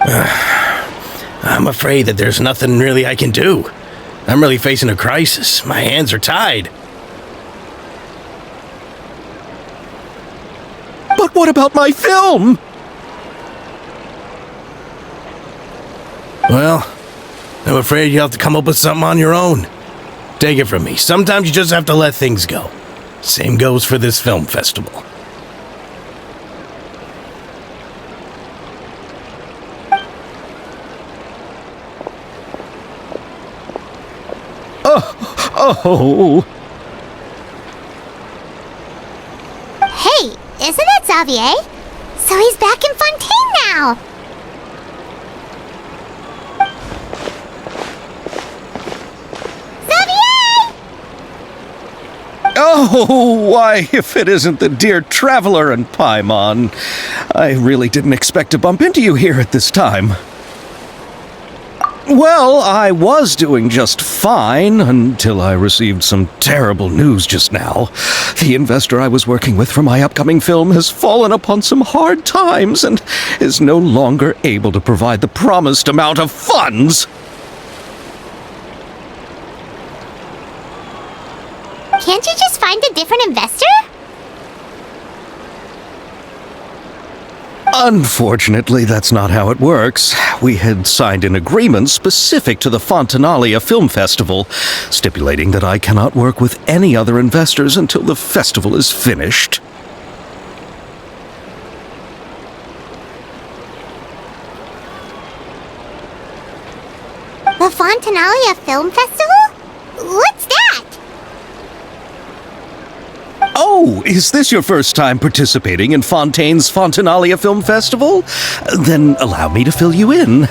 I'm afraid that there's nothing really I can do. I'm really facing a crisis. My hands are tied. But what about my film? Well, I'm afraid you'll have to come up with something on your own. Take it from me. Sometimes you just have to let things go. Same goes for this film festival. Oh. Hey, isn't that Xavier? So he's back in Fontaine now. Xavier! Oh, why, if it isn't the dear Traveler and Paimon. I really didn't expect to bump into you here at this time. Well, I was doing just fine until I received some terrible news just now. The investor I was working with for my upcoming film has fallen upon some hard times and is no longer able to provide the promised amount of funds. Can't you just find a different investor? Unfortunately, that's not how it works. We had signed an agreement specific to the Fontaine Film Festival, stipulating that I cannot work with any other investors until the festival is finished. The Fontaine Film Festival? What's that? Oh, is this your first time participating in Fontaine's Fontaine Film Festival? Then allow me to fill you in.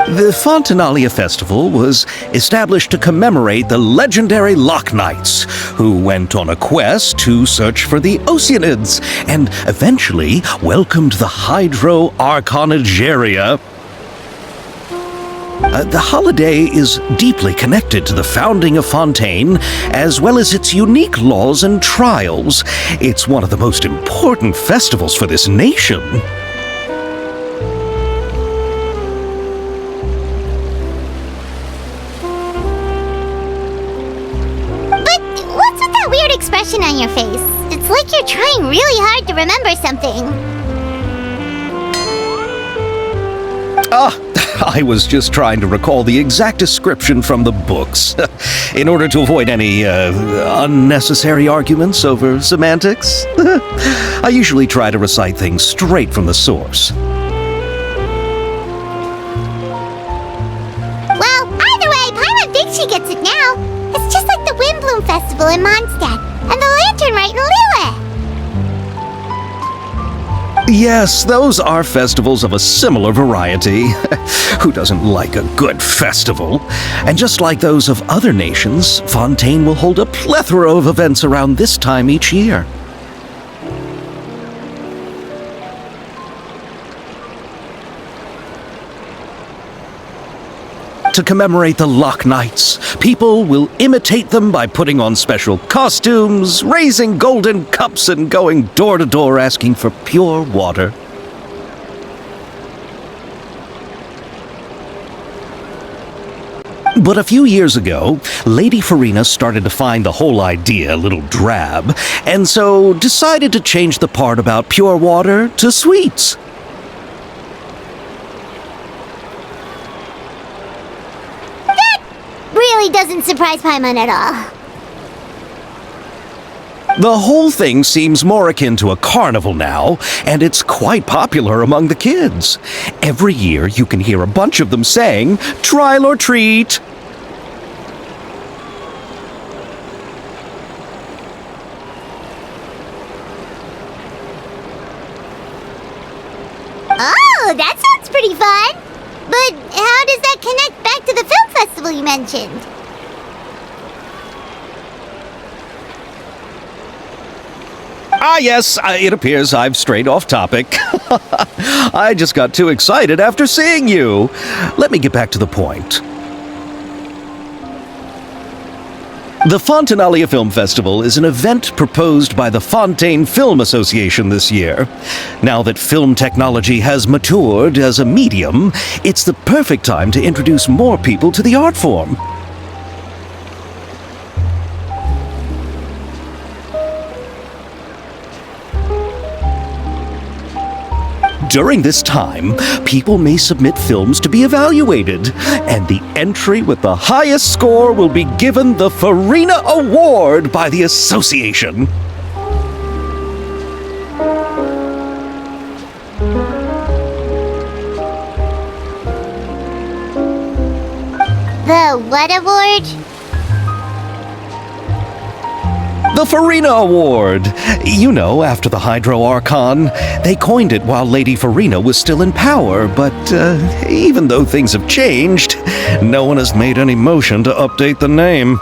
The Fontaine Festival was established to commemorate the legendary Loch Knights, who went on a quest to search for the Oceanids and eventually welcomed the Hydro Archonigeria. The holiday is deeply connected to the founding of Fontaine, as well as its unique laws and trials. It's one of the most important festivals for this nation. But what's with that weird expression on your face? It's like you're trying really hard to remember something. I was just trying to recall the exact description from the books, in order to avoid any unnecessary arguments over semantics. I usually try to recite things straight from the source. Well, either way, Paimon thinks she gets it now. It's just like the Windbloom Festival in Mondstadt, and the Lantern Rite in Lille. Yes, those are festivals of a similar variety. Who doesn't like a good festival? And just like those of other nations, Fontaine will hold a plethora of events around this time each year. To commemorate the Loch Knights, people will imitate them by putting on special costumes, raising golden cups, and going door to door asking for pure water. But a few years ago, Lady Farina started to find the whole idea a little drab, and so decided to change the part about pure water to sweets. Really doesn't surprise Paimon at all. The whole thing seems more akin to a carnival now, and it's quite popular among the kids. Every year you can hear a bunch of them saying, "Trial or treat." Oh, that sounds pretty fun. But how does that connect back to the film festival you mentioned? Yes, it appears I've strayed off topic. I just got too excited after seeing you. Let me get back to the point. The Fontaine Film Festival is an event proposed by the Fontaine Film Association this year. Now that film technology has matured as a medium, it's the perfect time to introduce more people to the art form. During this time, people may submit films to be evaluated, and the entry with the highest score will be given the Farina Award by the association. The what award? The Farina Award. You know, after the Hydro Archon. They coined it while Lady Farina was still in power, but even though things have changed, no one has made any motion to update the name.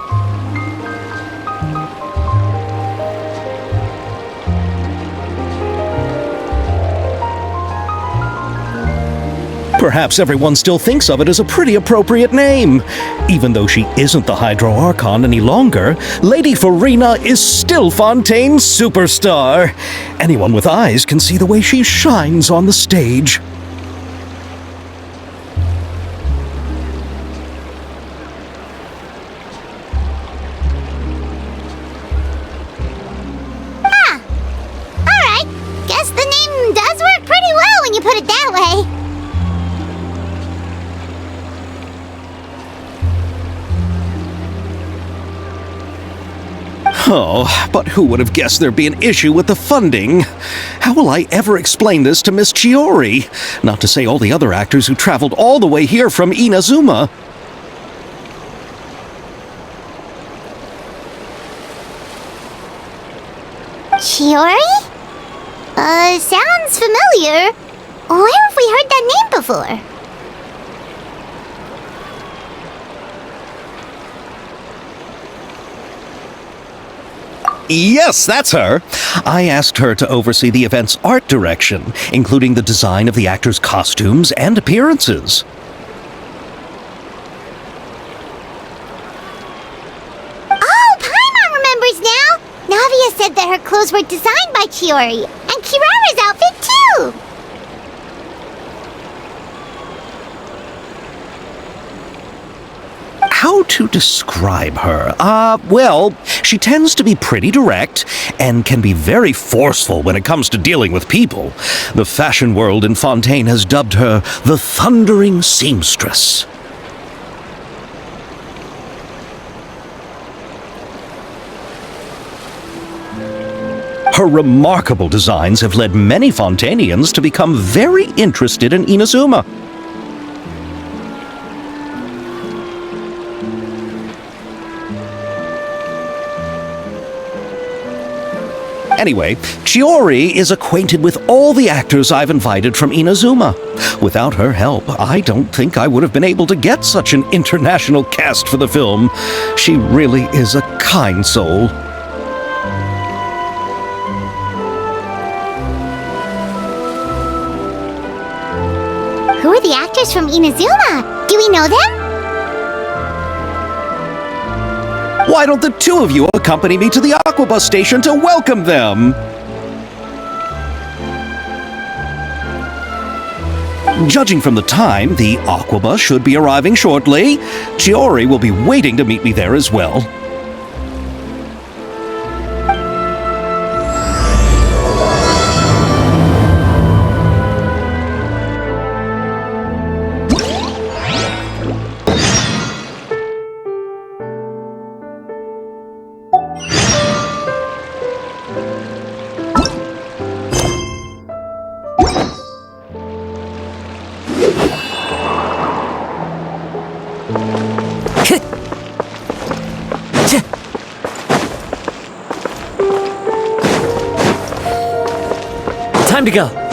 Perhaps everyone still thinks of it as a pretty appropriate name. Even though she isn't the Hydro Archon any longer, Lady Farina is still Fontaine's superstar. Anyone with eyes can see the way she shines on the stage. Alright, guess the name does work pretty well when you put it that way. Oh, but who would have guessed there'd be an issue with the funding? How will I ever explain this to Miss Chiori? Not to say all the other actors who traveled all the way here from Inazuma. Chiori? Sounds familiar. Where have we heard that name before? Yes, that's her. I asked her to oversee the event's art direction, including the design of the actors' costumes and appearances. Oh, Paimon remembers now! Navia said that her clothes were designed by Chiori, and Kirara's outfit too! How to describe her? Well, she tends to be pretty direct and can be very forceful when it comes to dealing with people. The fashion world in Fontaine has dubbed her the Thundering Seamstress. Her remarkable designs have led many Fontainians to become very interested in Inazuma. Anyway, Chiori is acquainted with all the actors I've invited from Inazuma. Without her help, I don't think I would have been able to get such an international cast for the film. She really is a kind soul. Who are the actors from Inazuma? Do we know them? Why don't the two of you accompany me to the Aquabus station to welcome them? Judging from the time, the Aquabus should be arriving shortly. Chiori will be waiting to meet me there as well. Time to go.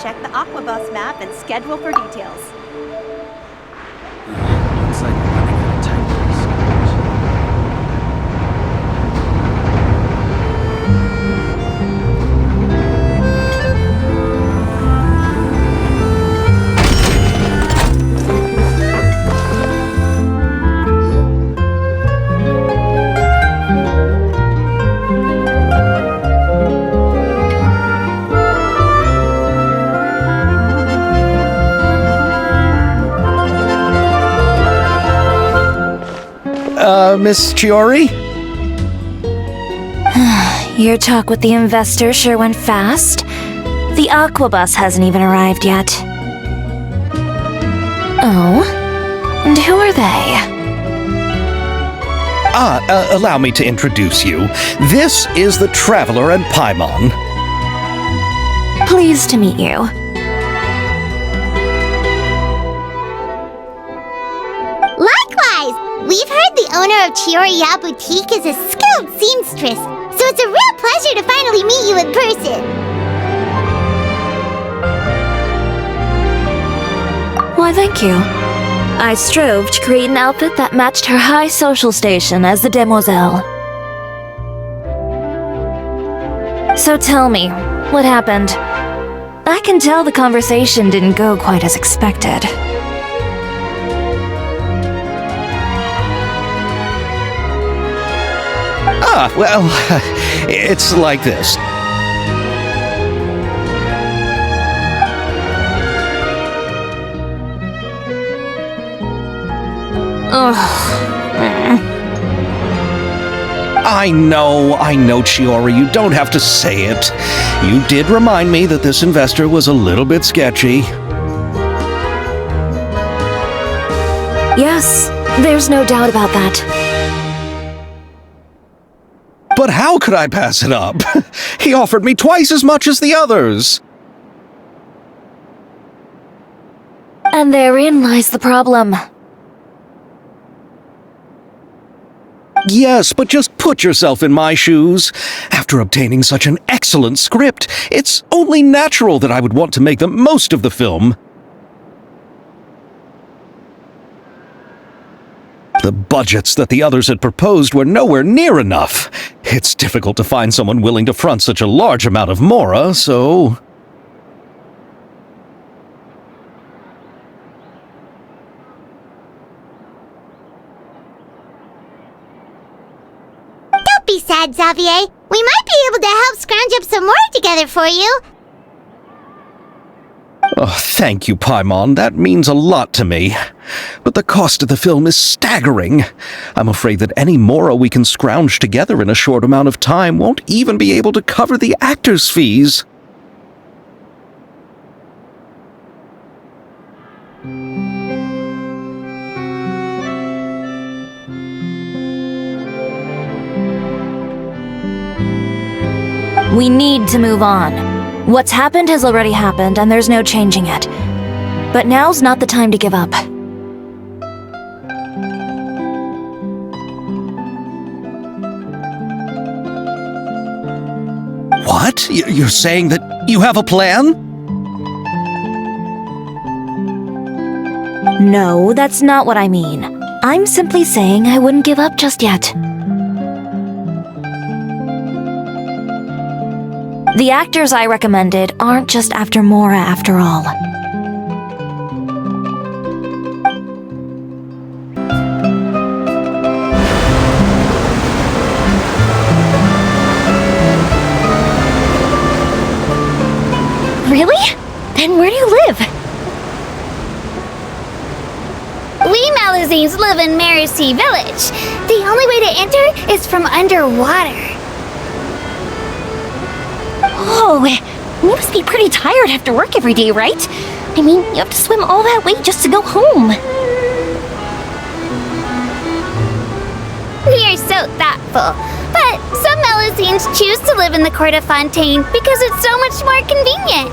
Check the Aquabus map and schedule for details. Looks like we're running out of time. Miss Chiori? Your talk with the investor sure went fast. The Aquabus hasn't even arrived yet. Oh? And who are they? Allow me to introduce you. This is the Traveler and Paimon. Pleased to meet you. Likewise! We've heard the owner of Chioriya Boutique is a skilled seamstress, so it's a real pleasure to finally meet you in person. Why, thank you. I strove to create an outfit that matched her high social station as the demoiselle. So tell me, what happened? I can tell the conversation didn't go quite as expected. Well, it's like this. I know, Chiori, you don't have to say it. You did remind me that this investor was a little bit sketchy. Yes, there's no doubt about that. But how could I pass it up? He offered me twice as much as the others. And therein lies the problem. Yes, but just put yourself in my shoes. After obtaining such an excellent script, it's only natural that I would want to make the most of the film. The budgets that the others had proposed were nowhere near enough. It's difficult to find someone willing to front such a large amount of mora, so... Don't be sad, Xavier. We might be able to help scrounge up some more together for you. Oh, thank you, Paimon. That means a lot to me. But the cost of the film is staggering. I'm afraid that any mora we can scrounge together in a short amount of time won't even be able to cover the actors' fees. We need to move on. What's happened has already happened, and there's no changing it. But now's not the time to give up. What? You're saying that you have a plan? No, that's not what I mean. I'm simply saying I wouldn't give up just yet. The actors I recommended aren't just after Mora after all. Really? Then where do you live? We Malazines live in Mercy Village. The only way to enter is from underwater. Oh, you must be pretty tired after work every day, right? I mean, you have to swim all that way just to go home. We are so thoughtful. But some Malazines choose to live in the court of Fontaine because it's so much more convenient.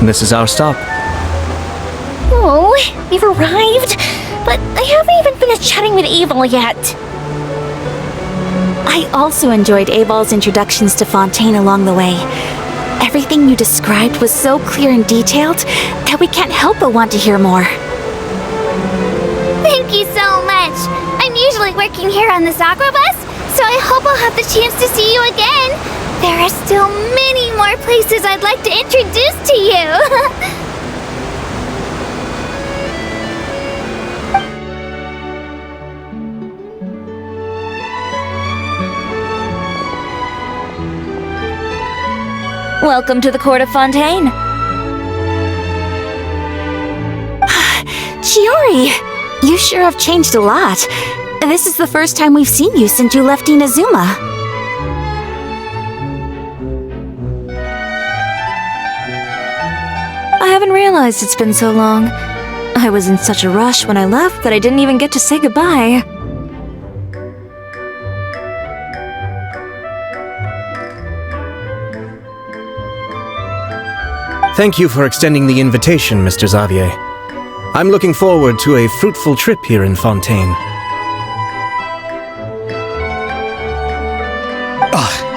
This is our stop. Oh, we've arrived. But I haven't even finished chatting with Abel yet. I also enjoyed Aval's introductions to Fontaine along the way. Everything you described was so clear and detailed that we can't help but want to hear more. Thank you so much. I'm usually working here on this aqua bus, so I hope I'll have the chance to see you again. There are still many more places I'd like to introduce to you. Welcome to the court of Fontaine. Chiori, you sure have changed a lot. This is the first time we've seen you since you left Inazuma. I haven't realized it's been so long. I was in such a rush when I left that I didn't even get to say goodbye. Thank you for extending the invitation, Mr. Xavier. I'm looking forward to a fruitful trip here in Fontaine.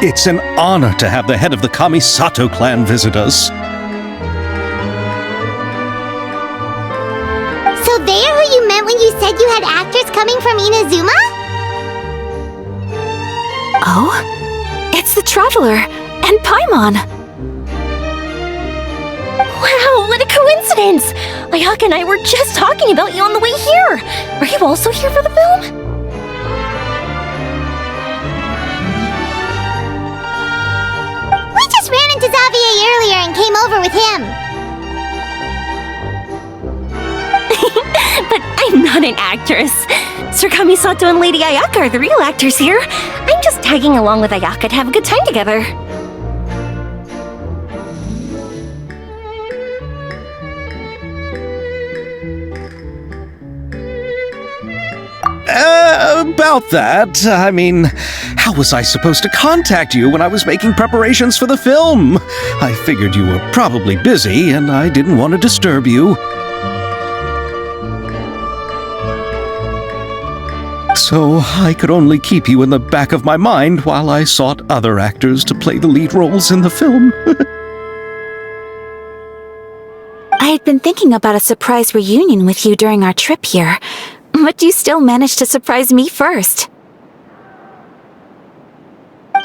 It's an honor to have the head of the Kamisato clan visit us. So they are who you meant when you said you had actors coming from Inazuma? Oh, it's the Traveler and Paimon. Wow, what a coincidence! Ayaka and I were just talking about you on the way here. Are you also here for the film? We just ran into Xavier earlier and came over with him. But I'm not an actress. Sir Kamisato and Lady Ayaka are the real actors here. I'm just tagging along with Ayaka to have a good time together. About that, I mean, how was I supposed to contact you when I was making preparations for the film? I figured you were probably busy, and I didn't want to disturb you. So I could only keep you in the back of my mind while I sought other actors to play the lead roles in the film. I had been thinking about a surprise reunion with you during our trip here, but you still managed to surprise me first.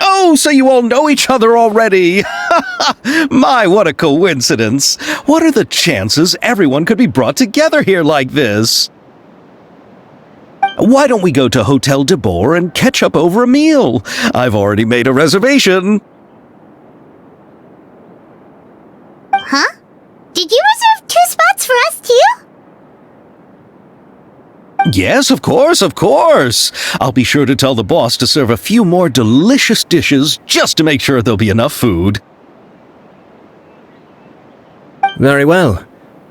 Oh, so you all know each other already! My, what a coincidence! What are the chances everyone could be brought together here like this? Why don't we go to Hotel de Boer and catch up over a meal? I've already made a reservation. Huh? Did you reserve 2 spots for us too? Yes, of course, of course. I'll be sure to tell the boss to serve a few more delicious dishes just to make sure there'll be enough food. Very well.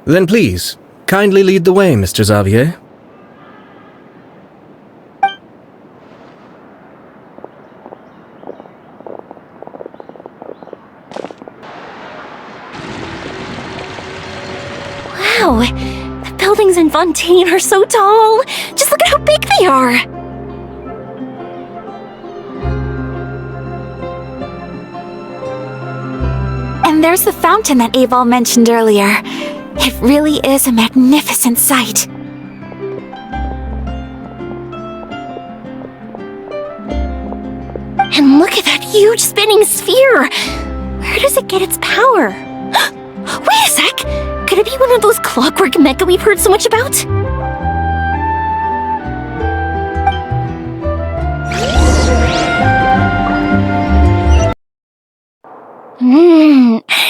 Then please, kindly lead the way, Mr. Xavier. Wow, the buildings in Fontaine are so tall. Just look at how big they are. And there's the fountain that Aval mentioned earlier. It really is a magnificent sight. And look at that huge spinning sphere! Where does it get its power? Wait a sec! Could it be one of those clockwork mecha we've heard so much about?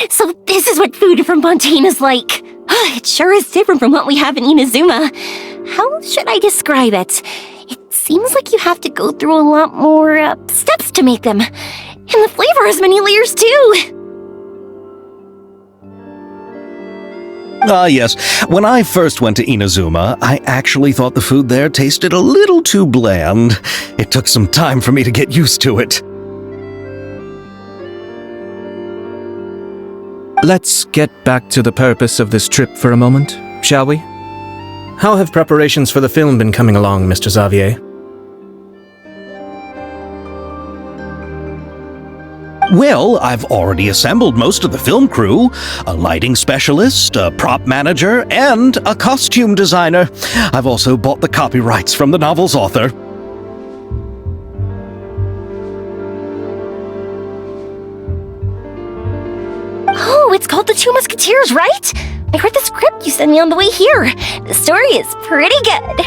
So this is what food from Fontaine is like. It sure is different from what we have in Inazuma. How should I describe it? It seems like you have to go through a lot more steps to make them. And the flavor has many layers too. Yes. When I first went to Inazuma, I actually thought the food there tasted a little too bland. It took some time for me to get used to it. Let's get back to the purpose of this trip for a moment, shall we? How have preparations for the film been coming along, Mr. Xavier? Well, I've already assembled most of the film crew, a lighting specialist, a prop manager, and a costume designer. I've also bought the copyrights from the novel's author. Oh, it's called The Two Musketeers, right? I read the script you sent me on the way here. The story is pretty good.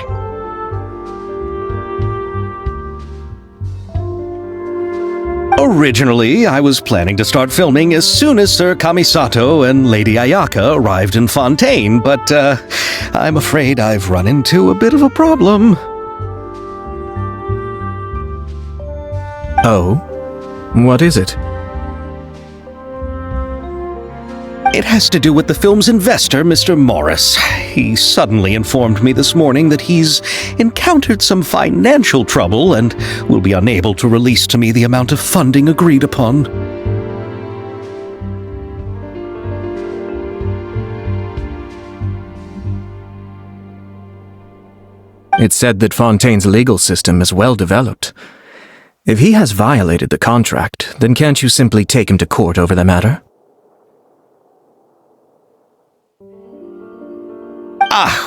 Originally, I was planning to start filming as soon as Sir Kamisato and Lady Ayaka arrived in Fontaine, but I'm afraid I've run into a bit of a problem. Oh? What is it? It has to do with the film's investor, Mr. Morris. He suddenly informed me this morning that he's encountered some financial trouble and will be unable to release to me the amount of funding agreed upon. It's said that Fontaine's legal system is well developed. If he has violated the contract, then can't you simply take him to court over the matter?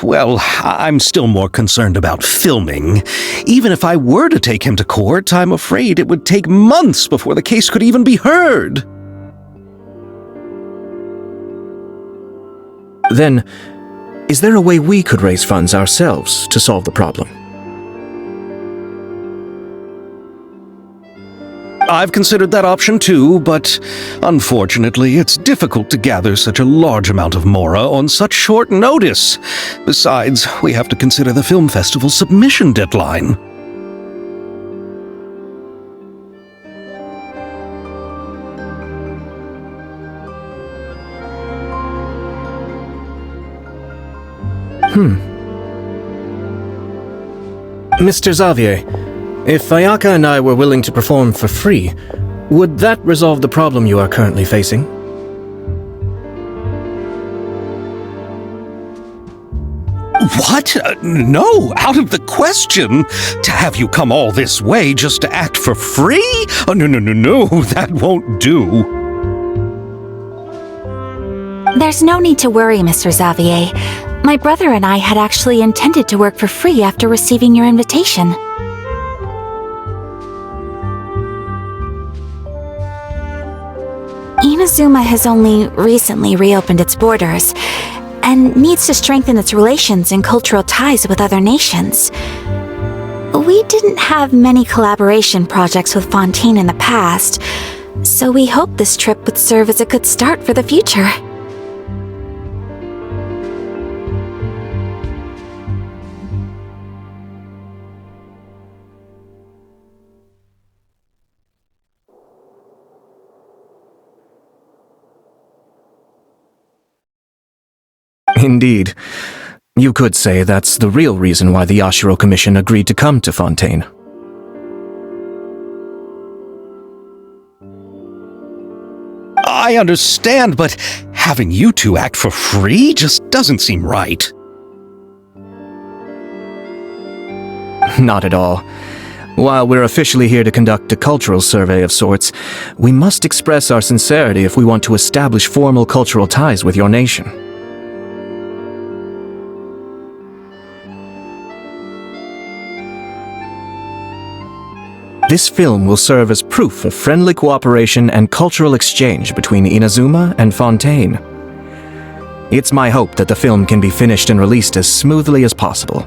Well, I'm still more concerned about filming. Even if I were to take him to court, I'm afraid it would take months before the case could even be heard. Then, is there a way we could raise funds ourselves to solve the problem? I've considered that option too, but unfortunately it's difficult to gather such a large amount of mora on such short notice. Besides, we have to consider the film festival's submission deadline. Mr. Xavier, if Ayaka and I were willing to perform for free, would that resolve the problem you are currently facing? What? No, out of the question. To have you come all this way just to act for free? Oh, no, that won't do. There's no need to worry, Mr. Xavier. My brother and I had actually intended to work for free after receiving your invitation. Inazuma has only recently reopened its borders, and needs to strengthen its relations and cultural ties with other nations. We didn't have many collaboration projects with Fontaine in the past, so we hoped this trip would serve as a good start for the future. Indeed. You could say that's the real reason why the Yashiro Commission agreed to come to Fontaine. I understand, but having you two act for free just doesn't seem right. Not at all. While we're officially here to conduct a cultural survey of sorts, we must express our sincerity if we want to establish formal cultural ties with your nation. This film will serve as proof of friendly cooperation and cultural exchange between Inazuma and Fontaine. It's my hope that the film can be finished and released as smoothly as possible.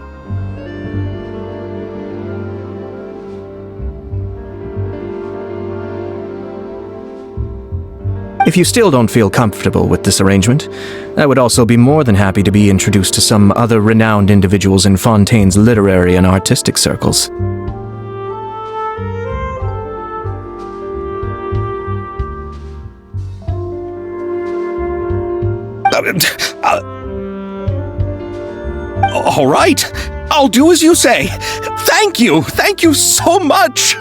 If you still don't feel comfortable with this arrangement, I would also be more than happy to be introduced to some other renowned individuals in Fontaine's literary and artistic circles. All right, I'll do as you say. Thank you so much.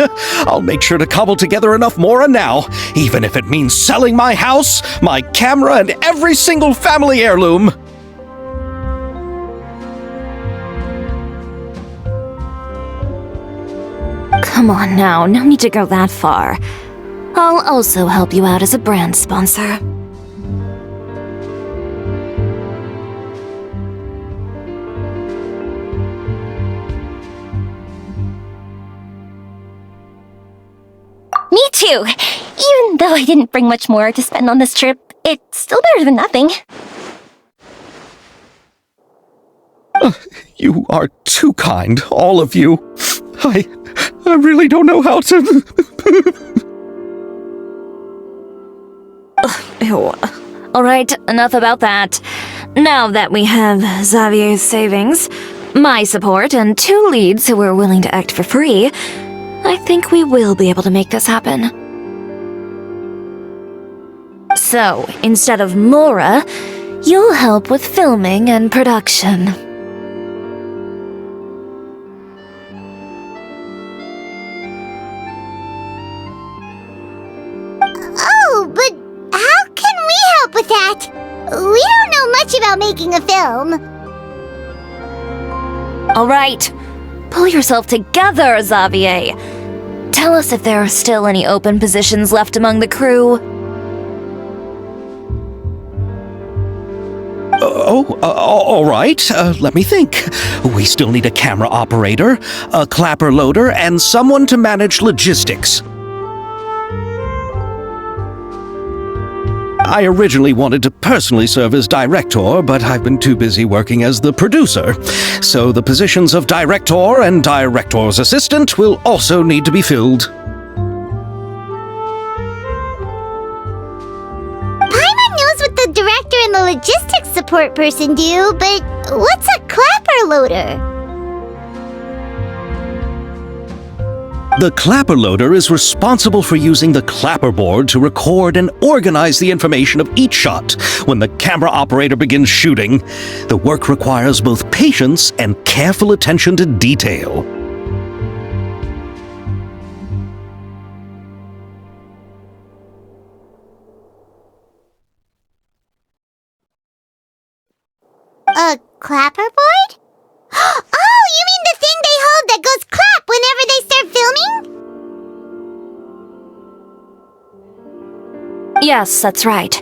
I'll make sure to cobble together enough mora now, even if it means selling my house, my camera, and every single family heirloom. Come on now, no need to go that far. I'll also help you out as a brand sponsor. Me too! Even though I didn't bring much more to spend on this trip, it's still better than nothing. You are too kind, all of you. I really don't know how to... Alright, enough about that. Now that we have Xavier's savings, my support, and 2 leads who are willing to act for free, I think we will be able to make this happen. So, instead of Mora, you'll help with filming and production. Oh, but how can we help with that? We don't know much about making a film. Alright, pull yourself together, Xavier. Tell us if there are still any open positions left among the crew. All right. Let me think. We still need a camera operator, a clapper loader, and someone to manage logistics. I originally wanted to personally serve as director, but I've been too busy working as the producer. So the positions of director and director's assistant will also need to be filled. Paimon knows what the director and the logistics support person do, but what's a clapper loader? The clapper loader is responsible for using the clapperboard to record and organize the information of each shot when the camera operator begins shooting. The work requires both patience and careful attention to detail. A clapperboard? Oh, you mean the thing they hold that goes clap whenever they start filming? Yes, that's right.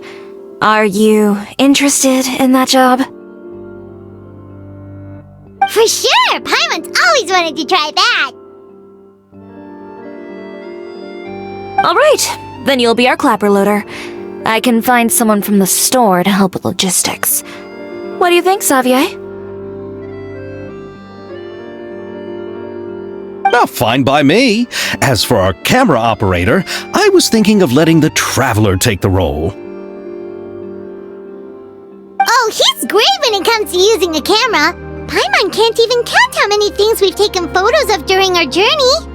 Are you interested in that job? For sure! Paimon's always wanted to try that! Alright, then you'll be our clapper loader. I can find someone from the store to help with logistics. What do you think, Xavier? Fine by me. As for our camera operator, I was thinking of letting the Traveler take the role. Oh, he's great when it comes to using a camera. Paimon can't even count how many things we've taken photos of during our journey.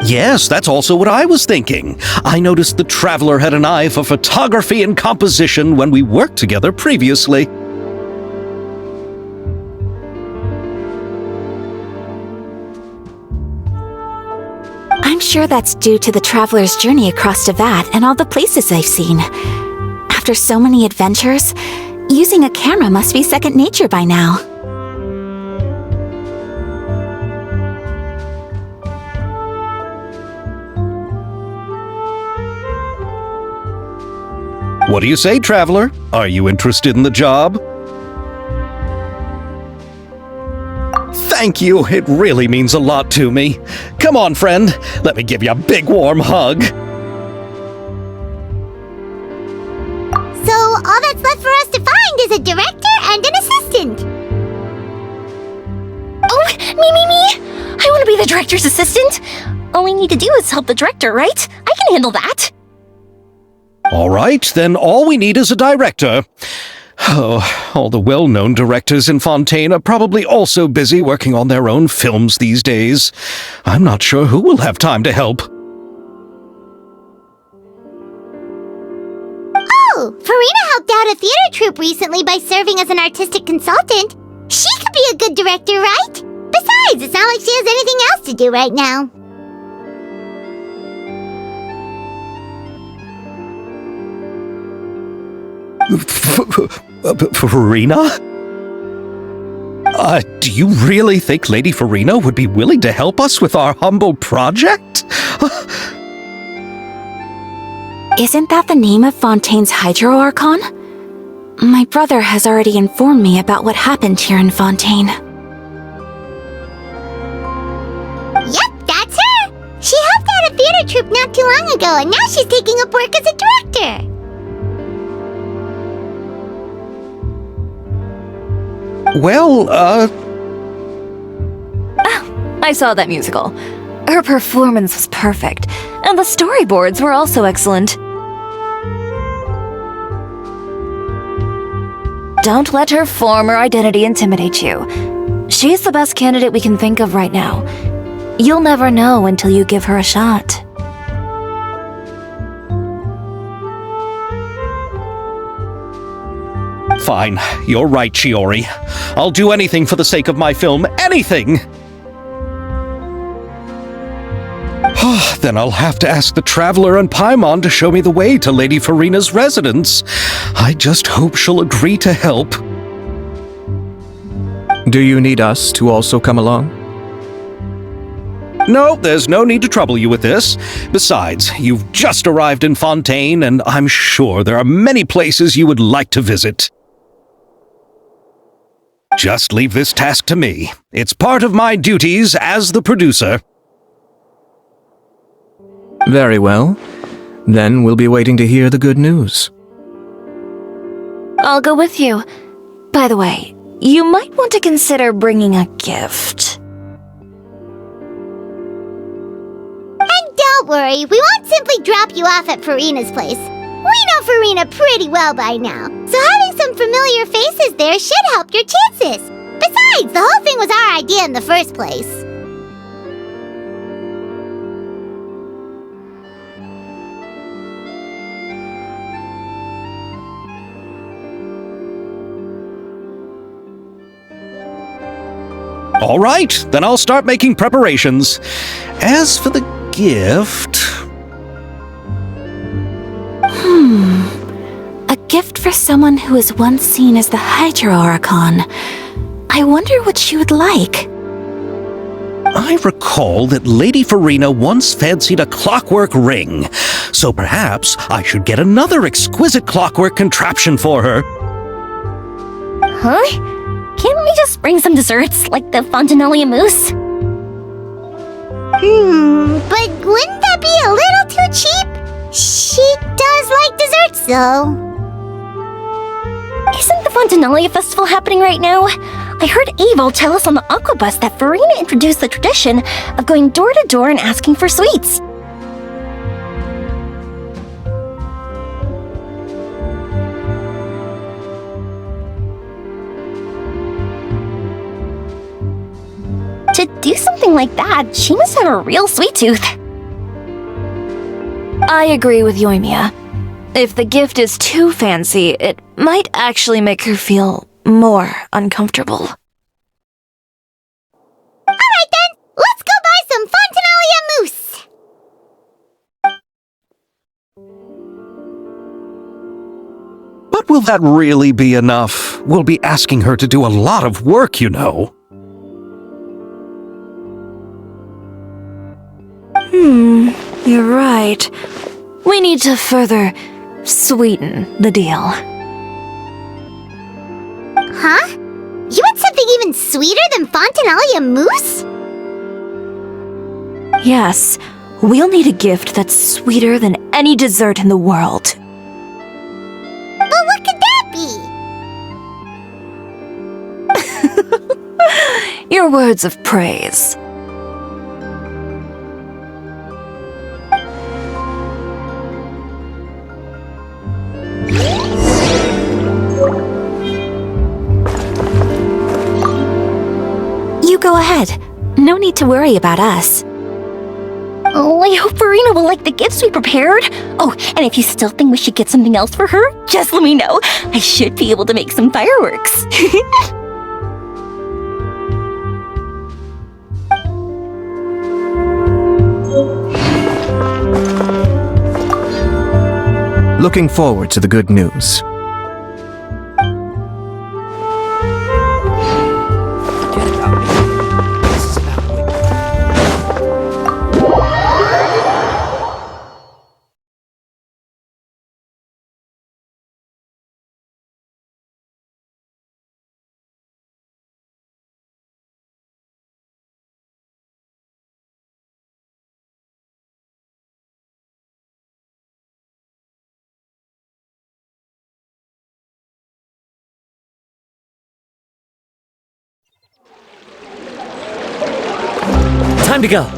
Yes, that's also what I was thinking. I noticed the Traveler had an eye for photography and composition when we worked together previously. I'm sure that's due to the Traveler's journey across Teyvat and all the places they've seen. After so many adventures, using a camera must be second nature by now. What do you say, Traveler? Are you interested in the job? Thank you. It really means a lot to me. Come on, friend. Let me give you a big warm hug. So all that's left for us to find is a director and an assistant. Oh, me! I want to be the director's assistant. All we need to do is help the director, right? I can handle that. All right, then all we need is a director. Oh, all the well-known directors in Fontaine are probably also busy working on their own films these days. I'm not sure who will have time to help. Oh, Farina helped out a theater troupe recently by serving as an artistic consultant. She could be a good director, right? Besides, it's not like she has anything else to do right now. Farina? Do you really think Lady Farina would be willing to help us with our humble project? Isn't that the name of Fontaine's Hydro Archon? My brother has already informed me about what happened here in Fontaine. Yep, that's her! She helped out a theater troupe not too long ago, and now she's taking up work as a director. Well, I saw that musical. Her performance was perfect, and the storyboards were also excellent. Don't let her former identity intimidate you. She's the best candidate we can think of right now. You'll never know until you give her a shot. fine. You're right, Shiori. I'll do anything for the sake of my film. Anything! Then I'll have to ask the Traveler and Paimon to show me the way to Lady Farina's residence. I just hope she'll agree to help. Do you need us to also come along? No, there's no need to trouble you with this. Besides, you've just arrived in Fontaine, and I'm sure there are many places you would like to visit. Just leave this task to me. It's part of my duties as the producer. Very well. Then we'll be waiting to hear the good news. I'll go with you. By the way, you might want to consider bringing a gift. And don't worry, we won't simply drop you off at Farina's place. We know Farina pretty well by now, so having some familiar faces there should help your chances. Besides, the whole thing was our idea in the first place. All right, then I'll start making preparations. As for the gift... A gift for someone who was once seen as the Hydro Archon. I wonder what she would like. I recall that Lady Farina once fancied a clockwork ring, so perhaps I should get another exquisite clockwork contraption for her. Huh? Can't we just bring some desserts, like the Fontaine mousse? But wouldn't that be a little too cheap? She does like desserts, though. Isn't the Fontaine festival happening right now? I heard Abel tell us on the Aquabus that Farina introduced the tradition of going door to door and asking for sweets. To do something like that, she must have a real sweet tooth. I agree with Yoimiya. If the gift is too fancy, it might actually make her feel more uncomfortable. Alright then, let's go buy some Fontaine mousse! But will that really be enough? We'll be asking her to do a lot of work, you know. You're right. We need to further sweeten the deal. Huh? You want something even sweeter than Fontaine mousse? Yes, we'll need a gift that's sweeter than any dessert in the world. But what could that be? Your words of praise. You go ahead. No need to worry about us. Oh, I hope Farina will like the gifts we prepared. Oh, and if you still think we should get something else for her, just let me know. I should be able to make some fireworks. Looking forward to the good news. Time to go.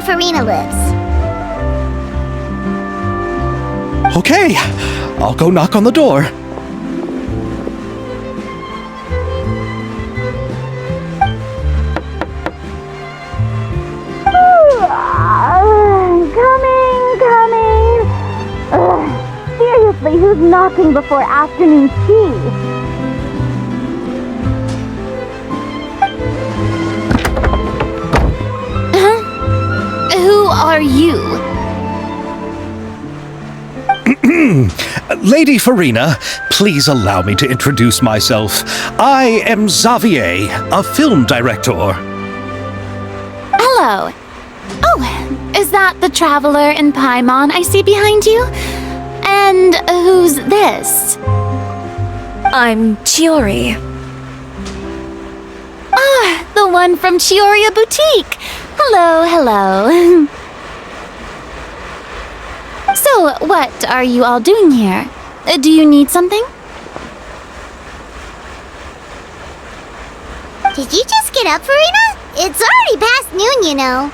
Farina lives. Okay, I'll go knock on the door. Coming. Seriously, who's knocking before afternoon tea? Who are you? Lady Farina, please allow me to introduce myself. I am Xavier, a film director. Hello. Oh, is that the traveler in Paimon I see behind you? And who's this? I'm Chiori. Ah, the one from Chioria Boutique. Hello. So, what are you all doing here? Do you need something? Did you just get up, Farina? It's already past noon, you know.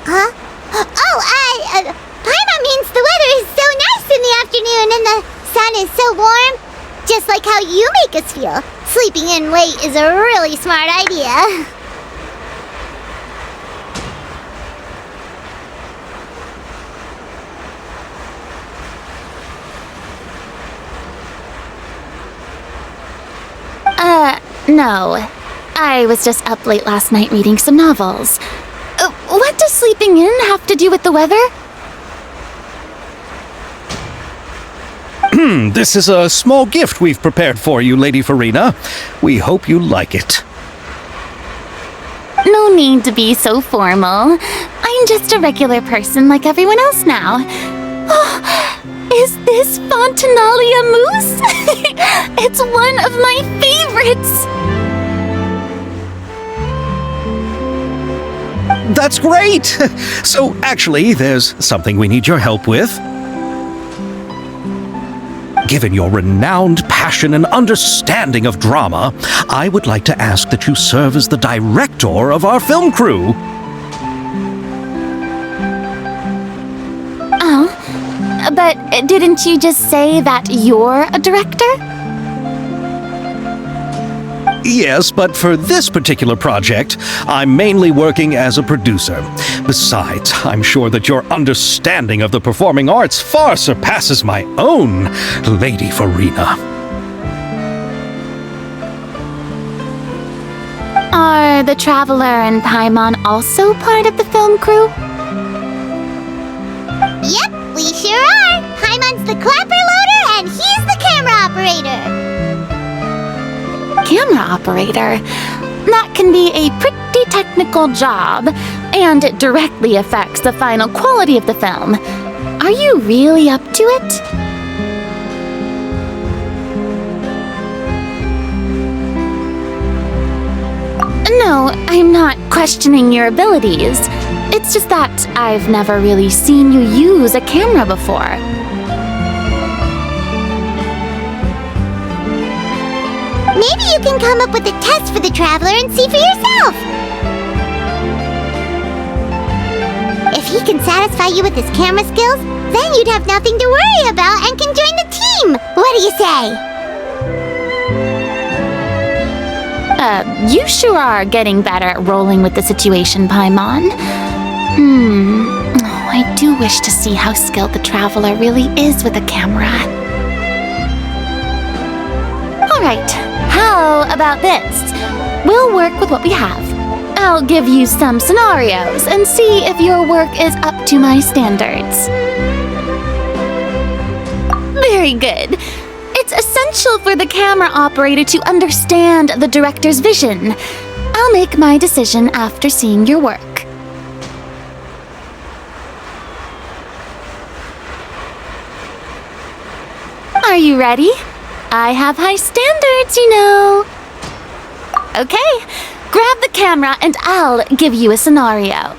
Huh? Oh, Paimon means the weather is so nice in the afternoon and the sun is so warm. Just like how you make us feel. Sleeping in late is a really smart idea. No. I was just up late last night reading some novels. What does sleeping in have to do with the weather? This is a small gift we've prepared for you, Lady Farina. We hope you like it. No need to be so formal. I'm just a regular person like everyone else now. Oh, is this Fontainalia mousse? It's one of my favorites. That's great! So, actually, there's something we need your help with. Given your renowned passion and understanding of drama, I would like to ask that you serve as the director of our film crew. Oh, but didn't you just say that you're a director? Yes, but for this particular project, I'm mainly working as a producer. Besides, I'm sure that your understanding of the performing arts far surpasses my own, Lady Farina. Are the Traveler and Paimon also part of the film crew? Yep, we sure are. Paimon's the clapper loader and he's the camera operator. Camera operator? That can be a pretty technical job, and it directly affects the final quality of the film. Are you really up to it? No, I'm not questioning your abilities. It's just that I've never really seen you use a camera before. Maybe you can come up with a test for the Traveler and see for yourself. If he can satisfy you with his camera skills, then you'd have nothing to worry about and can join the team. What do you say? You sure are getting better at rolling with the situation, Paimon. Oh, I do wish to see how skilled the Traveler really is with a camera. Alright, how about this? We'll work with what we have. I'll give you some scenarios and see if your work is up to my standards. Very good. It's essential for the camera operator to understand the director's vision. I'll make my decision after seeing your work. Are you ready? I have high standards, you know. Okay, grab the camera and I'll give you a scenario.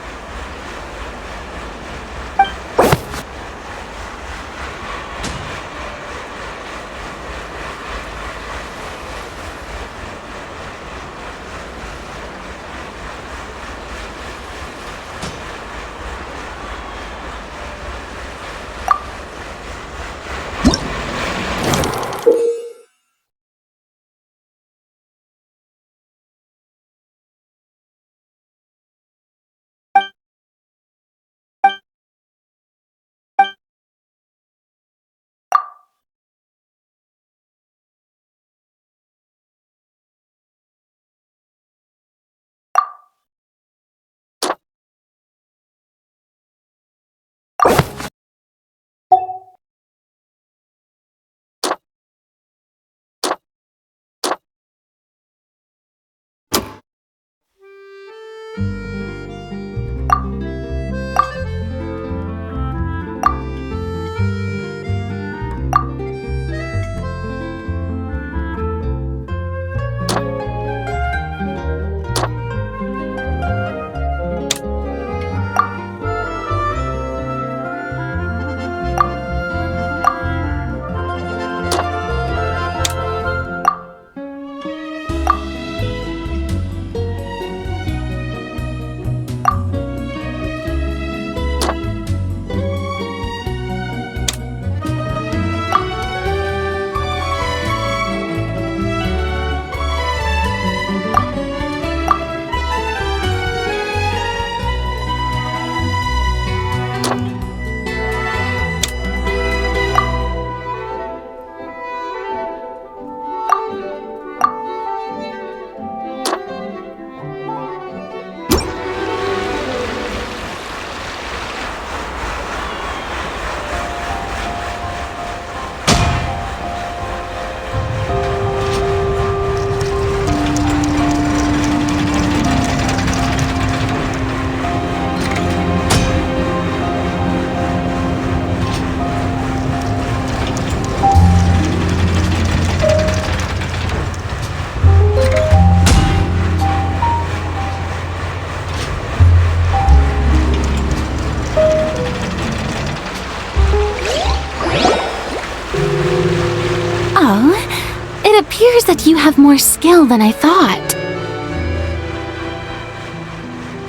It appears that you have more skill than I thought.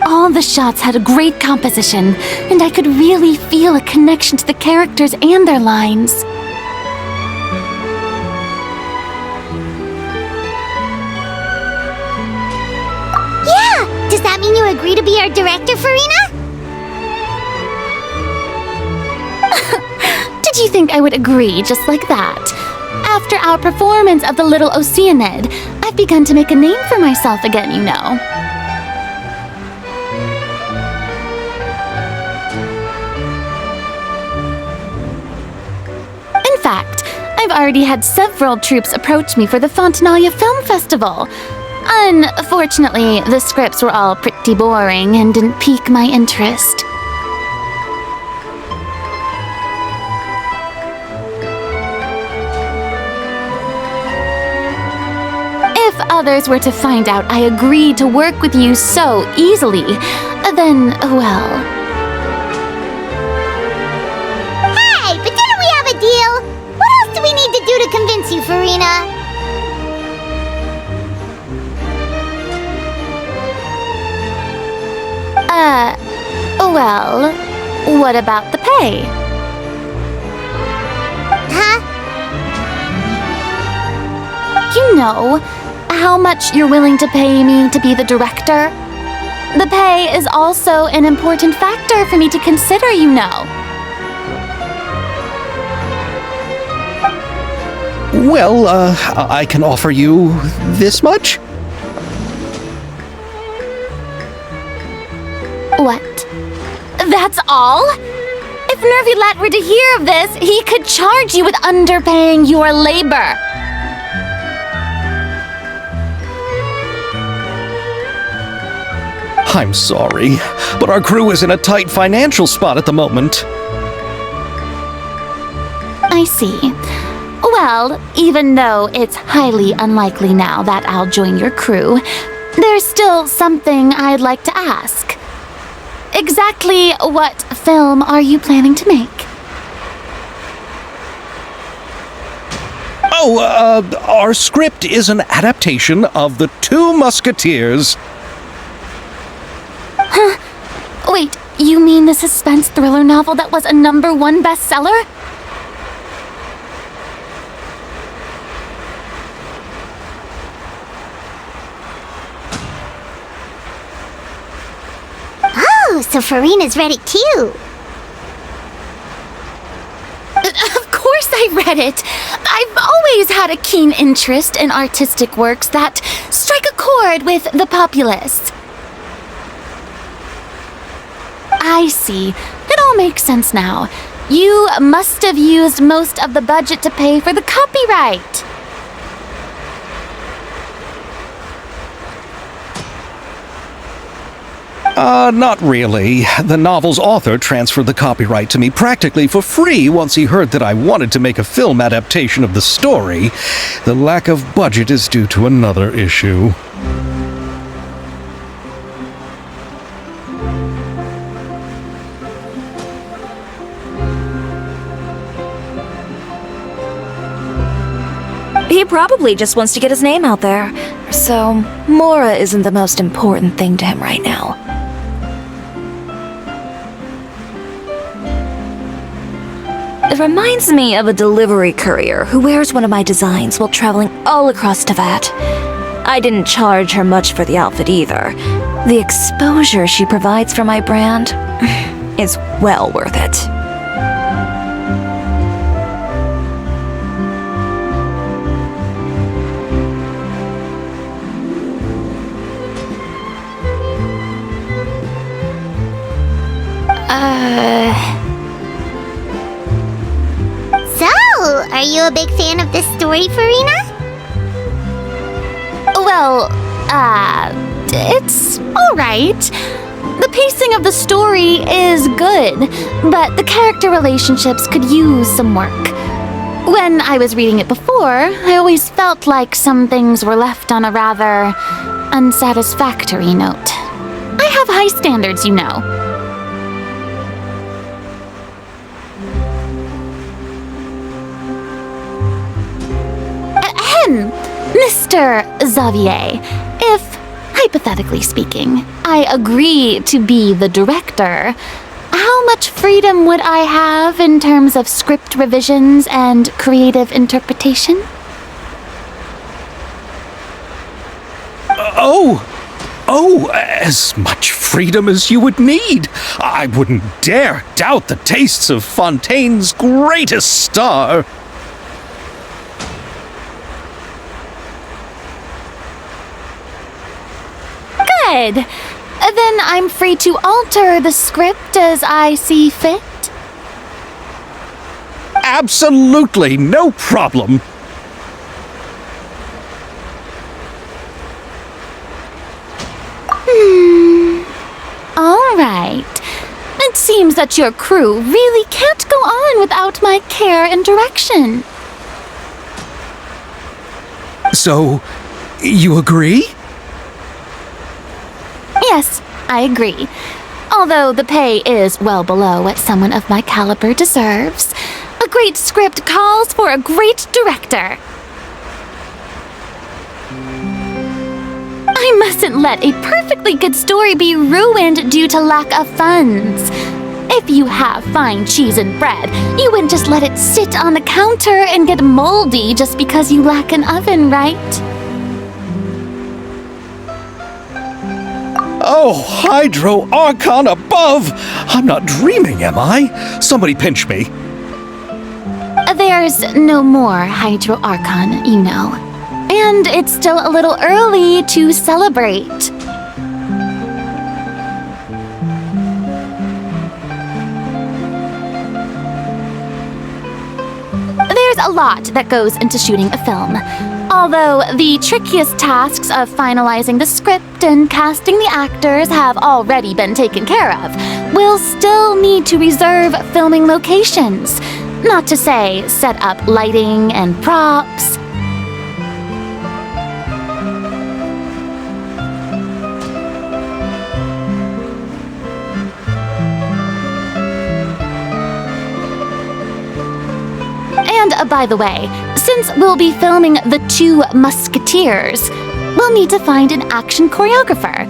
All the shots had a great composition, and I could really feel a connection to the characters and their lines. Yeah! Does that mean you agree to be our director, Farina? Did you think I would agree just like that? After our performance of The Little Oceanid, I've begun to make a name for myself again, you know. In fact, I've already had several troops approach me for the Fontaine Film Festival. Unfortunately, the scripts were all pretty boring and didn't pique my interest. If others were to find out I agreed to work with you so easily, then, well... Hey, but didn't we have a deal? What else do we need to do to convince you, Farina? Well, what about the pay? Huh? You know, how much you're willing to pay me to be the director? The pay is also an important factor for me to consider, you know. Well, I can offer you this much? What? That's all? If Nervilat were to hear of this, he could charge you with underpaying your labor. I'm sorry, but our crew is in a tight financial spot at the moment. I see. Well, even though it's highly unlikely now that I'll join your crew, there's still something I'd like to ask. Exactly what film are you planning to make? Our script is an adaptation of The Two Musketeers. Wait, you mean the suspense thriller novel that was a #1 bestseller? Oh, so Farina's read it too. Of course I read it. I've always had a keen interest in artistic works that strike a chord with the populace. I see. It all makes sense now. You must have used most of the budget to pay for the copyright. Not really. The novel's author transferred the copyright to me practically for free once he heard that I wanted to make a film adaptation of the story. The lack of budget is due to another issue. He probably just wants to get his name out there. So, Mora isn't the most important thing to him right now. It reminds me of a delivery courier who wears one of my designs while traveling all across Teyvat. I didn't charge her much for the outfit either. The exposure she provides for my brand is well worth it. So, are you a big fan of this story, Farina? Well, it's alright. The pacing of the story is good, but the character relationships could use some work. When I was reading it before, I always felt like some things were left on a rather unsatisfactory note. I have high standards, you know. Mr. Xavier, if, hypothetically speaking, I agree to be the director, how much freedom would I have in terms of script revisions and creative interpretation? As much freedom as you would need. I wouldn't dare doubt the tastes of Fontaine's greatest star. Good. Then I'm free to alter the script as I see fit. Absolutely, no problem. All right. It seems that your crew really can't go on without my care and direction. So, you agree? Yes, I agree. Although the pay is well below what someone of my caliber deserves. A great script calls for a great director. I mustn't let a perfectly good story be ruined due to lack of funds. If you have fine cheese and bread, you wouldn't just let it sit on the counter and get moldy just because you lack an oven, right? Oh, Hydro Archon above! I'm not dreaming, am I? Somebody pinch me. There's no more Hydro Archon, you know. And it's still a little early to celebrate. a lot that goes into shooting a film. Although the trickiest tasks of finalizing the script and casting the actors have already been taken care of, we'll still need to reserve filming locations. Not to say set up lighting and props. And by the way, since we'll be filming The Two Musketeers, we'll need to find an action choreographer.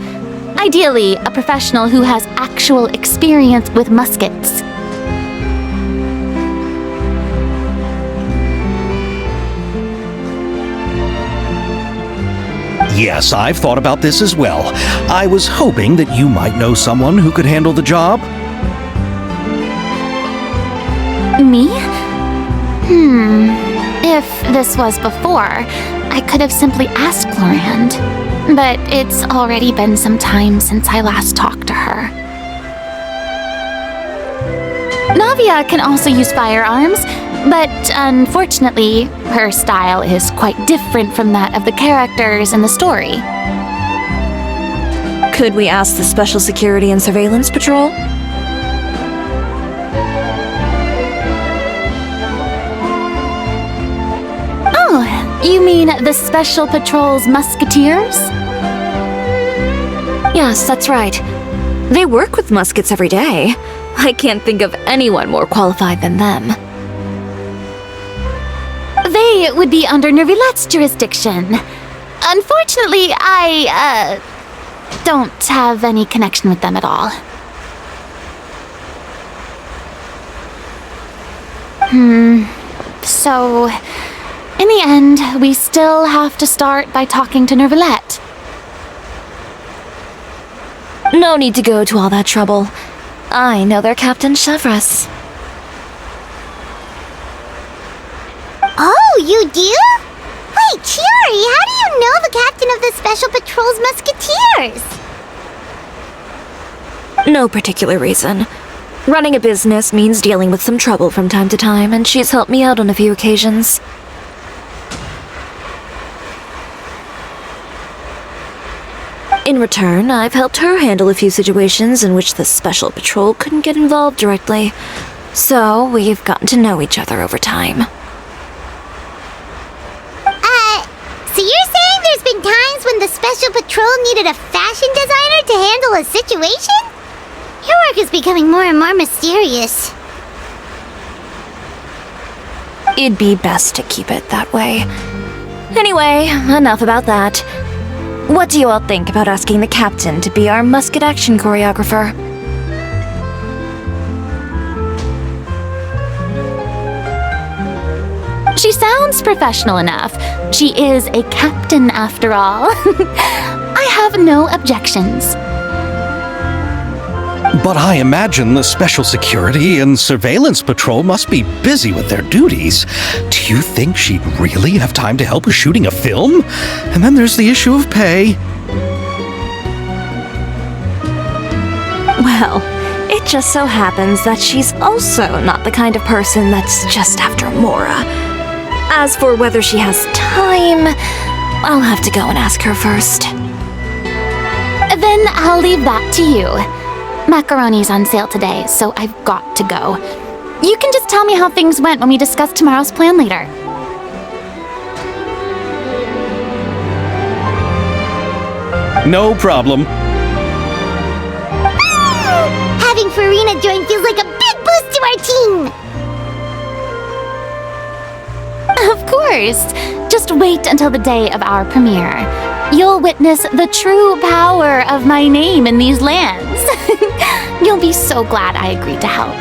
Ideally, a professional who has actual experience with muskets. Yes, I've thought about this as well. I was hoping that you might know someone who could handle the job. Me? If this was before, I could have simply asked Glorand. But it's already been some time since I last talked to her. Navia can also use firearms, but unfortunately, her style is quite different from that of the characters in the story. Could we ask the Special Security and Surveillance Patrol? You mean the Special Patrol's Musketeers? Yes, that's right. They work with muskets every day. I can't think of anyone more qualified than them. They would be under Nervilette's jurisdiction. Unfortunately, I, don't have any connection with them at all. So, in the end, we still have to start by talking to Nervilette. No need to go to all that trouble. I know their Captain Chevres. Oh, you do? Wait, Chiori, how do you know the captain of the Special Patrol's Musketeers? No particular reason. Running a business means dealing with some trouble from time to time, and she's helped me out on a few occasions. In return, I've helped her handle a few situations in which the Special Patrol couldn't get involved directly. So, we've gotten to know each other over time. So you're saying there's been times when the Special Patrol needed a fashion designer to handle a situation? Your work is becoming more and more mysterious. It'd be best to keep it that way. Anyway, enough about that. What do you all think about asking the captain to be our musket action choreographer? She sounds professional enough. She is a captain after all. I have no objections. But I imagine the Special Security and Surveillance Patrol must be busy with their duties. Do you think she'd really have time to help with shooting a film? And then there's the issue of pay. Well, it just so happens that she's also not the kind of person that's just after Mora. As for whether she has time, I'll have to go and ask her first. Then I'll leave that to you. Macaroni's on sale today, so I've got to go. You can just tell me how things went when we discuss tomorrow's plan later. No problem. Having Farina join feels like a big boost to our team! Of course. Just wait until the day of our premiere. You'll witness the true power of my name in these lands. You'll be so glad I agreed to help.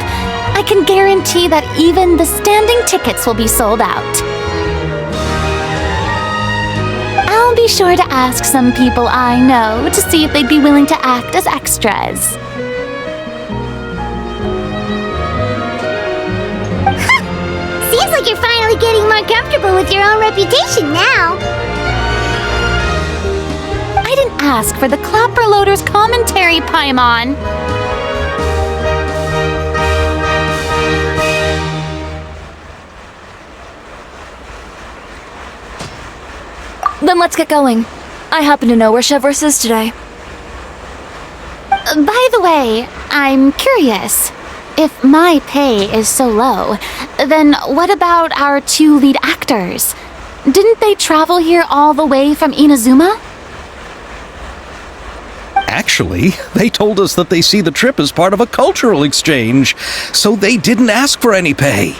I can guarantee that even the standing tickets will be sold out. I'll be sure to ask some people I know to see if they'd be willing to act as extras. Seems like you're finally getting more comfortable with your own reputation now. I didn't ask for the Clapper Loader's commentary, Paimon. Then let's get going. I happen to know where Chevreuse is today. By the way, I'm curious. If my pay is so low, then what about our 2 lead actors? Didn't they travel here all the way from Inazuma? Actually, they told us that they see the trip as part of a cultural exchange, so they didn't ask for any pay.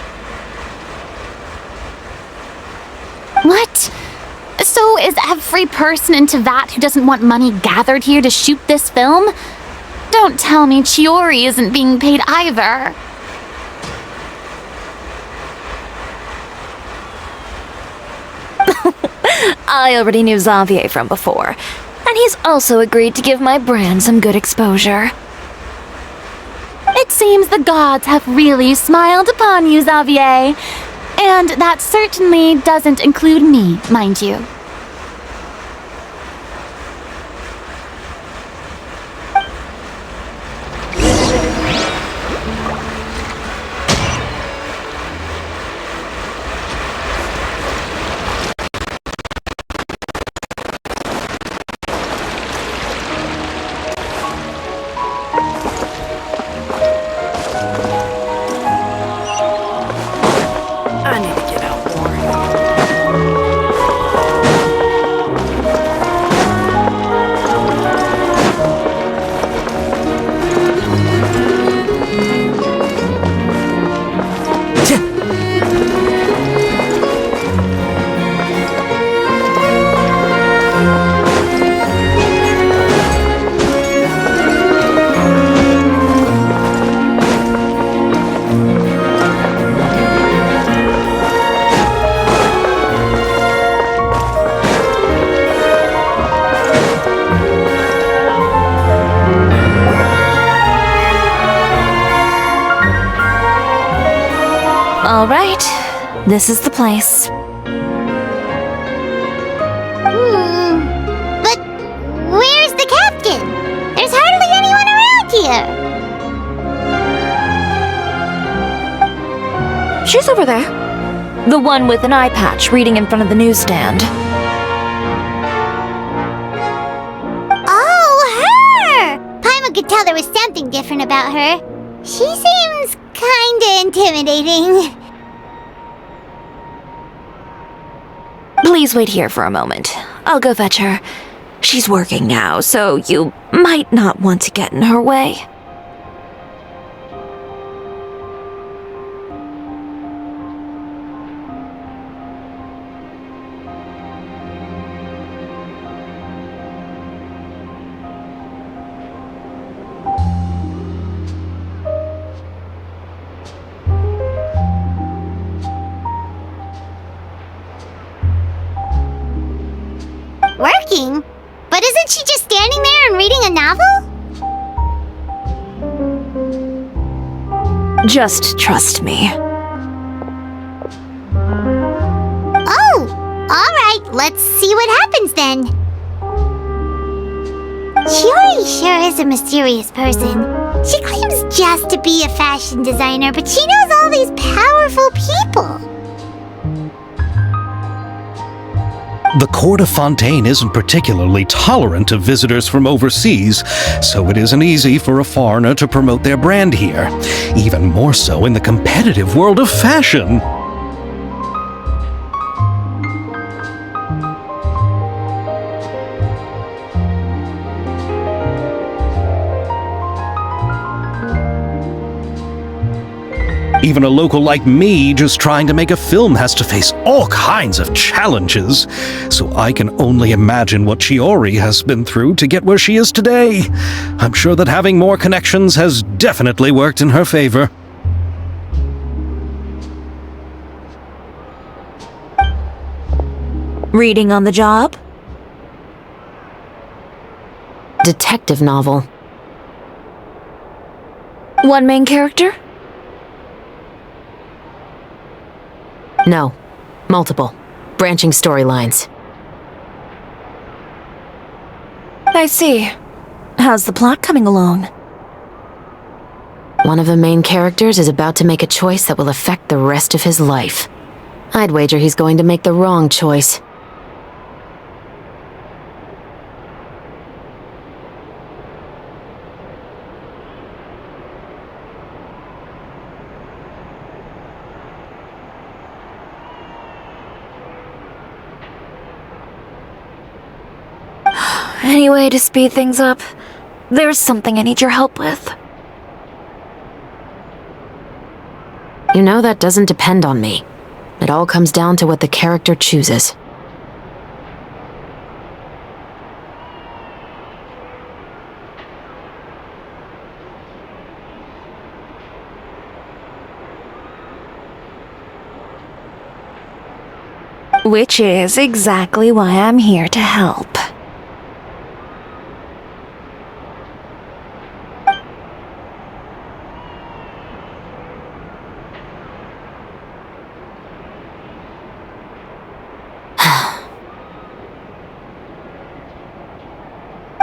What? So is every person in Teyvat who doesn't want money gathered here to shoot this film? Don't tell me Chiori isn't being paid either. I already knew Xavier from before, and he's also agreed to give my brand some good exposure. It seems the gods have really smiled upon you, Xavier. And that certainly doesn't include me, mind you. All right, this is the place. But where's the captain? There's hardly anyone around here. She's over there. The one with an eye patch reading in front of the newsstand. Oh, her! Paimon could tell there was something different about her. She seems kinda intimidating. Please wait here for a moment. I'll go fetch her. She's working now, so you might not want to get in her way. Working? But isn't she just standing there and reading a novel? Just trust me. Oh, alright, let's see what happens then. Chiori sure is a mysterious person. She claims just to be a fashion designer, but she knows all these powerful people. The court of Fontaine isn't particularly tolerant of visitors from overseas, so it isn't easy for a foreigner to promote their brand here, even more so in the competitive world of fashion. Even a local like me just trying to make a film has to face all kinds of challenges, so I can only imagine what Chiori has been through to get where she is today. I'm sure that having more connections has definitely worked in her favor. Reading on the job? Detective novel. One main character? No. Multiple. Branching storylines. I see. How's the plot coming along? One of the main characters is about to make a choice that will affect the rest of his life. I'd wager he's going to make the wrong choice. Any way to speed things up? There's something I need your help with. You know that doesn't depend on me. It all comes down to what the character chooses. Which is exactly why I'm here to help.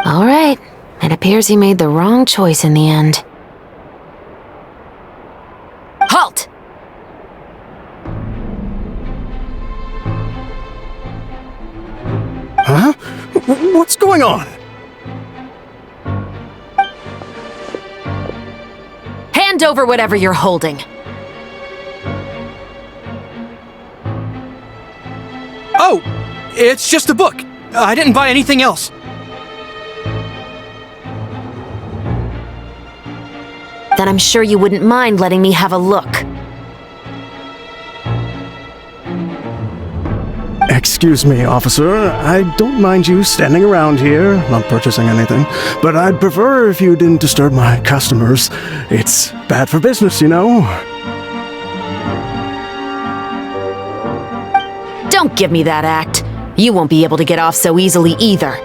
All right. It appears he made the wrong choice in the end. Halt! Huh? What's going on? Hand over whatever you're holding. Oh! It's just a book. I didn't buy anything else. Then I'm sure you wouldn't mind letting me have a look. Excuse me, officer. I don't mind you standing around here, not purchasing anything, but I'd prefer if you didn't disturb my customers. It's bad for business, you know? Don't give me that act. You won't be able to get off so easily either.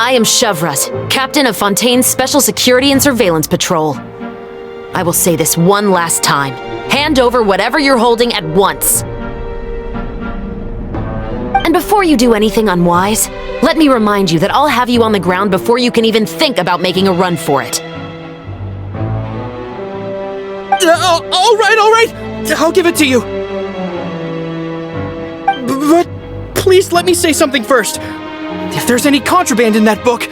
I am Chevret, captain of Fontaine's Special Security and Surveillance Patrol. I will say this one last time. Hand over whatever you're holding at once. And before you do anything unwise, let me remind you that I'll have you on the ground before you can even think about making a run for it. All right. I'll give it to you. But please let me say something first. If there's any contraband in that book,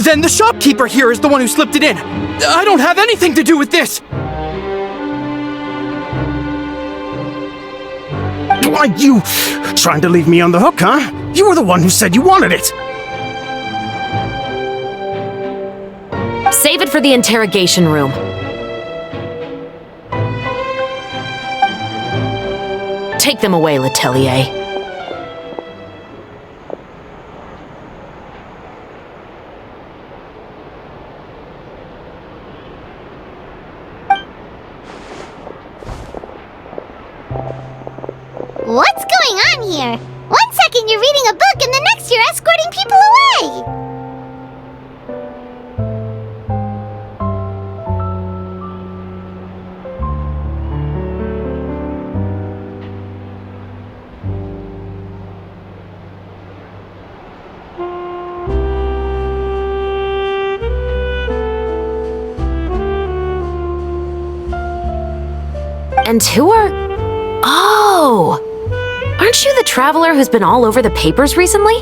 then the shopkeeper here is the one who slipped it in. I don't have anything to do with this. Why, you trying to leave me on the hook, huh? You were the one who said you wanted it. Save it for the interrogation room. Take them away, Letelier. What's going on here? One second you're reading a book and the next you're escorting people away! And who are... Oh! Aren't you the traveler who's been all over the papers recently?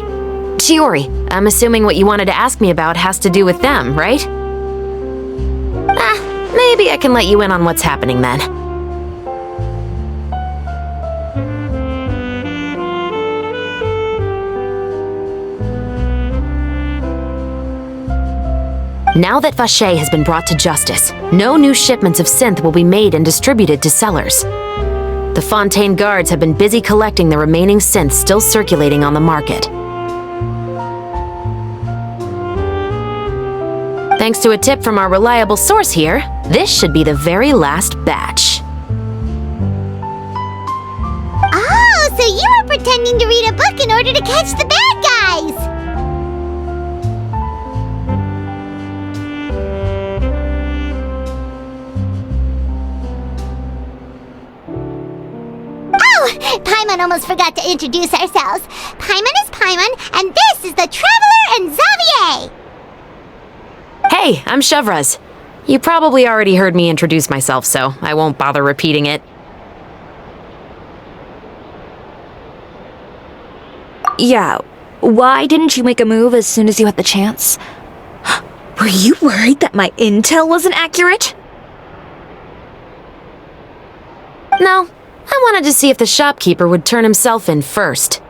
Chiori, I'm assuming what you wanted to ask me about has to do with them, right? Maybe I can let you in on what's happening then. Now that Vache has been brought to justice, no new shipments of synth will be made and distributed to sellers. The Fontaine guards have been busy collecting the remaining synths still circulating on the market. Thanks to a tip from our reliable source here, this should be the very last batch. Oh, so you were pretending to read a book in order to catch the bad guys! Paimon almost forgot to introduce ourselves. Paimon is Paimon, and this is the Traveler and Xavier! Hey, I'm Chevres. You probably already heard me introduce myself, so I won't bother repeating it. Yeah, why didn't you make a move as soon as you had the chance? Were you worried that my intel wasn't accurate? No, I wanted to see if the shopkeeper would turn himself in first.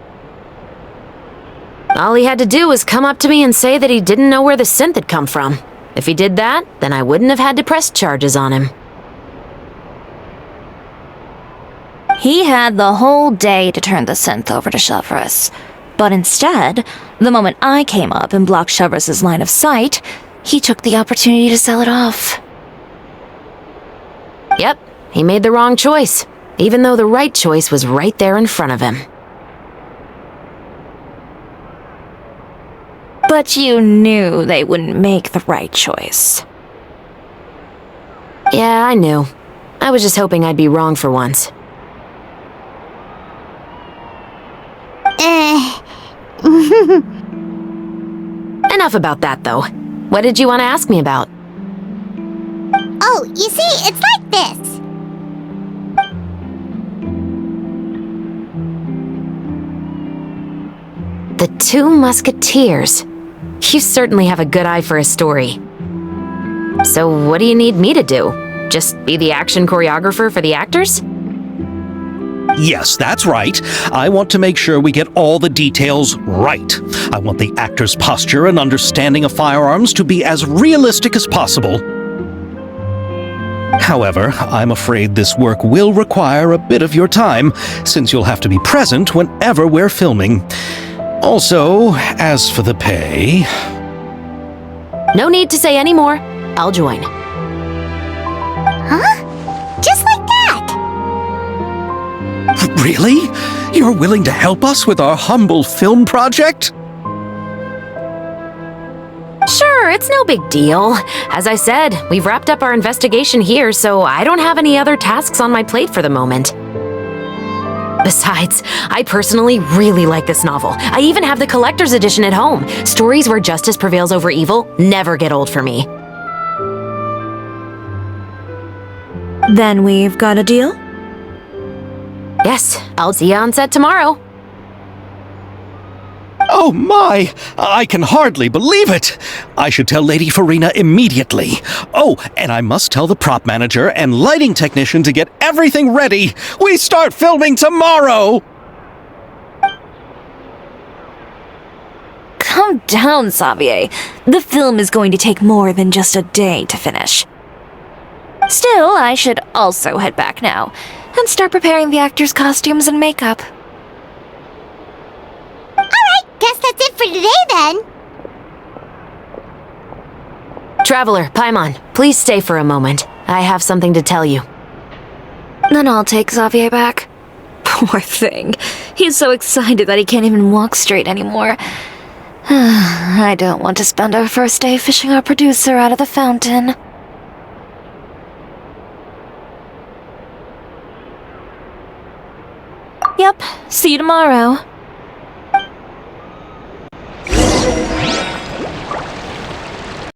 All he had to do was come up to me and say that he didn't know where the synth had come from. If he did that, then I wouldn't have had to press charges on him. He had the whole day to turn the synth over to Chevreuse. But instead, the moment I came up and blocked Chevreuse' line of sight, he took the opportunity to sell it off. Yep, he made the wrong choice, even though the right choice was right there in front of him. But you knew they wouldn't make the right choice. Yeah, I knew. I was just hoping I'd be wrong for once. Enough about that, though. What did you want to ask me about? Oh, you see, it's like this. The Two Musketeers. You certainly have a good eye for a story. So what do you need me to do? Just be the action choreographer for the actors? Yes, that's right. I want to make sure we get all the details right. I want the actor's posture and understanding of firearms to be as realistic as possible. However, I'm afraid this work will require a bit of your time, since you'll have to be present whenever we're filming. Also, as for the pay... No need to say any more. I'll join. Huh? Just like that? Really? You're willing to help us with our humble film project? Sure, it's no big deal. As I said, we've wrapped up our investigation here, so I don't have any other tasks on my plate for the moment. Besides, I personally really like this novel. I even have the collector's edition at home. Stories where justice prevails over evil never get old for me. Then we've got a deal? Yes, I'll see you on set tomorrow. Oh my! I can hardly believe it! I should tell Lady Farina immediately. Oh, and I must tell the prop manager and lighting technician to get everything ready. We start filming tomorrow! Calm down, Xavier. The film is going to take more than just a day to finish. Still, I should also head back now and start preparing the actors' costumes and makeup. Alright, guess that's it for today then. Traveler, Paimon, please stay for a moment. I have something to tell you. Then I'll take Xavier back. Poor thing. He's so excited that he can't even walk straight anymore. I don't want to spend our first day fishing our producer out of the fountain. Yep, see you tomorrow.